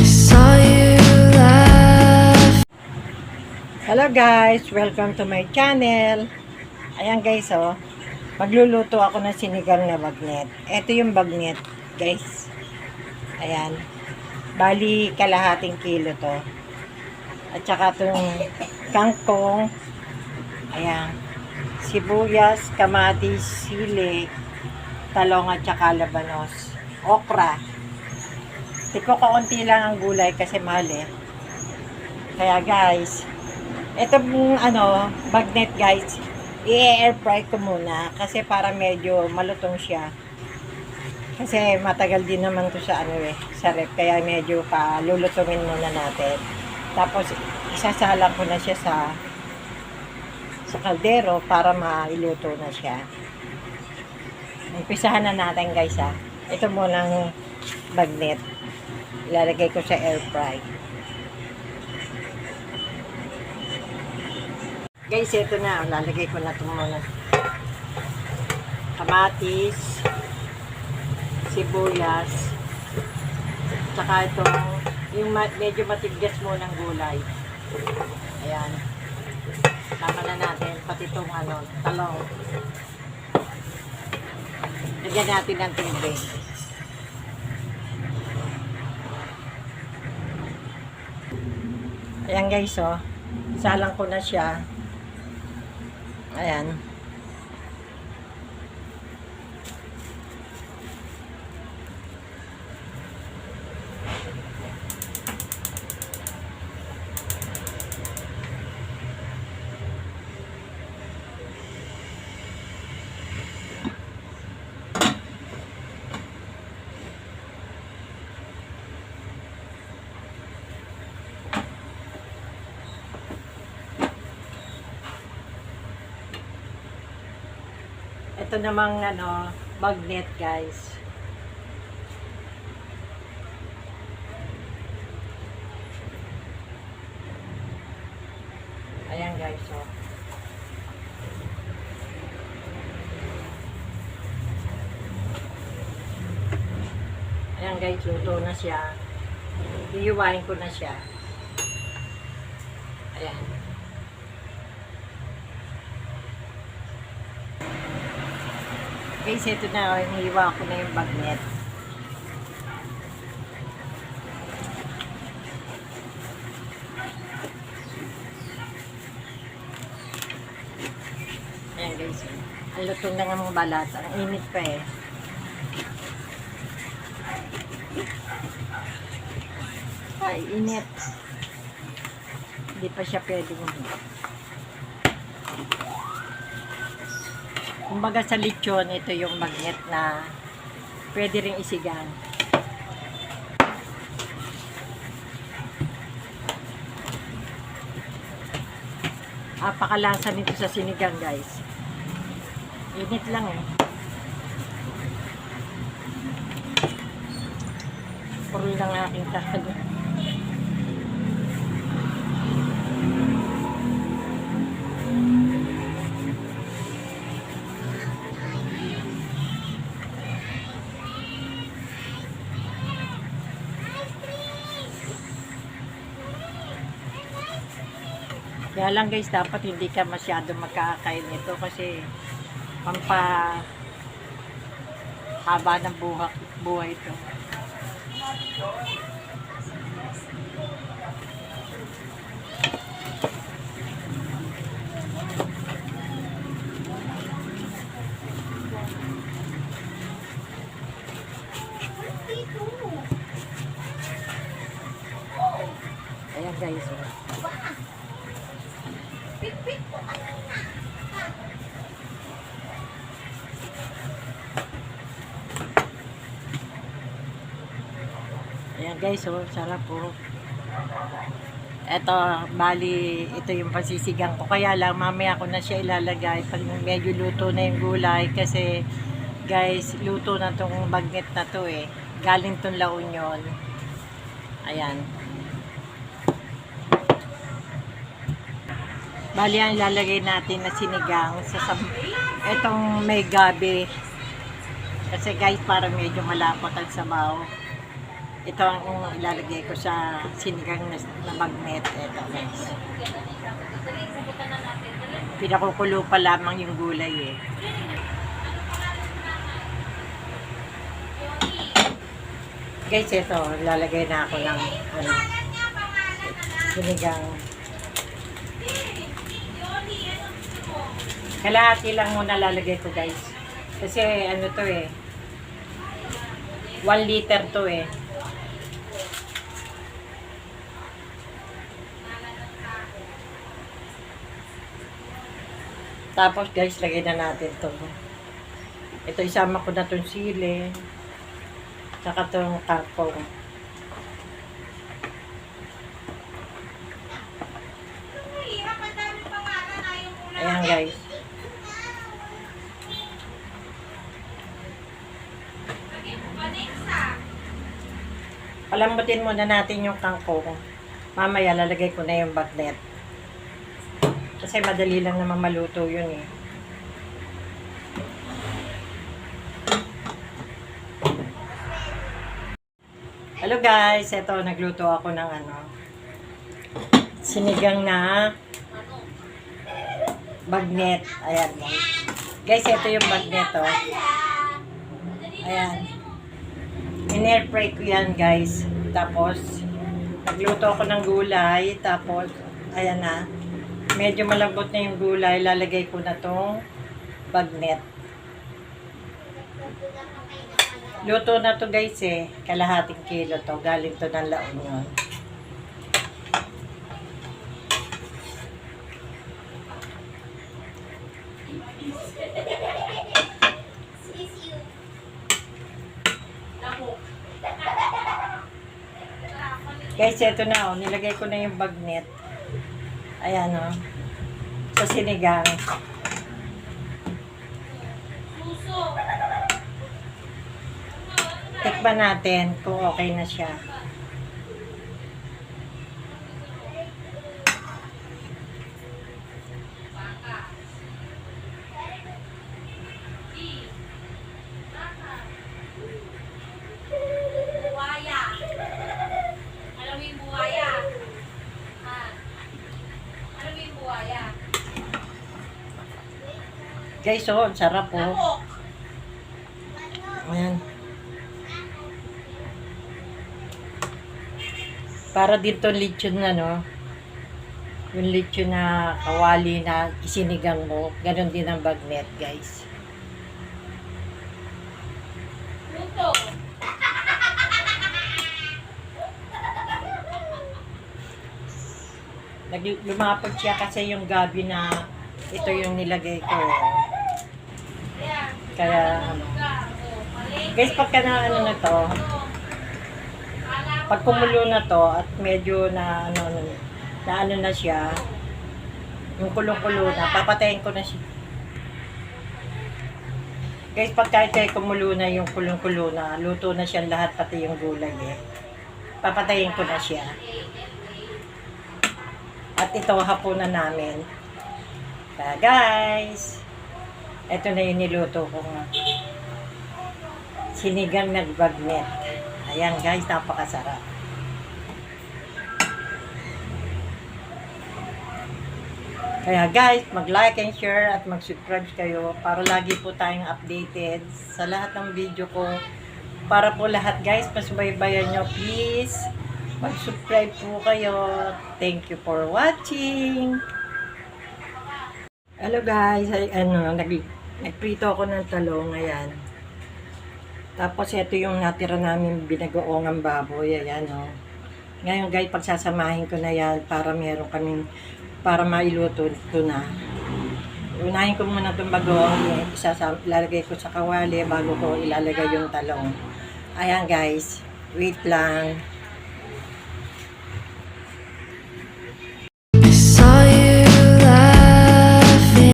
Saw you laugh. Hello guys, welcome to my channel. Ayan guys, oh, magluluto ako ng sinigang na bagnet. Ito yung bagnet guys. Ayan, bali kalahating kilo to. At saka itong kangkong, ayan, sibuyas, kamatis, sili, talong at saka labanos, okra. Tiko kaunti lang ang gulay kasi mahal eh. Kaya guys, ito pong bagnet guys, i-air fry ko muna kasi para medyo malutong siya. Kasi matagal din naman to sa sa ref, kaya medyo lulutungin muna natin. Tapos isasalang ko na siya sa kaldero para mailuto na siya. Umpisahan na natin guys ha. Ito munang bagnet. Ilalagay ko sa air fry. Guys, ito na. Lalagay ko na ito muna. Kamatis, sibuyas, tsaka itong yung medyo matigas mo ng gulay. Ayan. Tama na natin. Pati itong talong. Lagyan natin ng tubig. Ayan guys, oh. Salang ko na siya. Ayan. Ito namang bagnet guys. Ayan guys, oh. Ayan guys, luto na siya. Iiwain ko na siya. Ayan. Guys, ito na, iniiwa ko na yung bagnet. Ayan guys, ang lutong na nga mga balat. Ang init pa eh. Ay, init. Hindi pa siya pwedeng. Kumbaga sa lechon, ito yung bagnet na pwede ring isigang. Apakalasa nito sa sinigang guys. Init lang eh. Puro lang aking kakalo. Kaya lang guys, dapat hindi ka masyado magkakain nito kasi haba ng buhay ito. Ayan guys, oh. Ayan guys, oh, sarap po. Eto, bali, ito yung pasisigang ko. Kaya lang, mamaya ko na siya ilalagay pag medyo luto na yung gulay. Kasi, guys, luto na tong bagnet na to eh. Galing tong La Union. Ayan. Bali, ang ilalagay natin na sinigang sa etong may gabi. Kasi guys, para medyo malapot ang sabaw. Ito ang ilalagay ko sa sinigang na bagnet. Ito guys. Pinakukulo pa lamang yung gulay eh. Guys, ito, lalagay na ako ng sinigang. Kalahati lang muna lalagay ko guys. Kasi ano to eh. 1 liter to eh. Tapos guys, lagay na natin to. Ito isama ko na tong sili. Saka tong kangkong. Ayan guys. Palambutin muna natin yung kangkong. Mamaya lalagay ko na yung bagnet. Kasi madali lang naman maluto yun eh. Hello guys, ito nagluto ako ng sinigang na bagnet. Ayan guys. Guys, ito yung bagnet oh. Ayan. In-airfry ko yan guys. Tapos, nagluto ako ng gulay. Tapos, ayan na. Medyo malambot na yung gulay. Lalagay ko na tong bagnet. Luto na to guys eh. Kalahating kilo to. Galing to ng La Union. Guys, ito na oh. Nilagay ko na yung bagnet. Ayan oh. Sa sinigang. Tikman natin kung okay na siya. Guys, oh, sarap oh. Ayan. Para dito lechon na, no? Yung lechon na kawali na isinigang mo. Ganon din ang bagnet, guys. Luto! Lumapag siya kasi yung gabi na ito yung nilagay ko. Kaya, guys, pagka na na to, pag kumulo na to at medyo na na siya, yung kulong-kulo na, papatayin ko na siya. Guys, pagka ito kumulo na yung kulong-kulo na, luto na siya lahat, pati yung gulay eh. Papatayin ko na siya. At ito, hapunan namin. Kaya guys, ito na yung niluto ko nga. Sinigang na bagnet. Ayan guys, napakasarap. Kaya guys, mag-like and share at mag-subscribe kayo para lagi po tayong updated sa lahat ng video ko. Para po lahat guys, pasubaybayan nyo please. Mag-subscribe po kayo. Thank you for watching. Hello guys, nagprito ako ng talong, ayan. Tapos ito yung natira namin binagoongang baboy, ayan o. Ngayon guys, pagsasamahin ko na yan para meron kaming, para mailuto ito na. Unahin ko muna itong bagoong, ilalagay ko sa kawali bago ko ilalagay yung talong. Ayan guys, wait lang.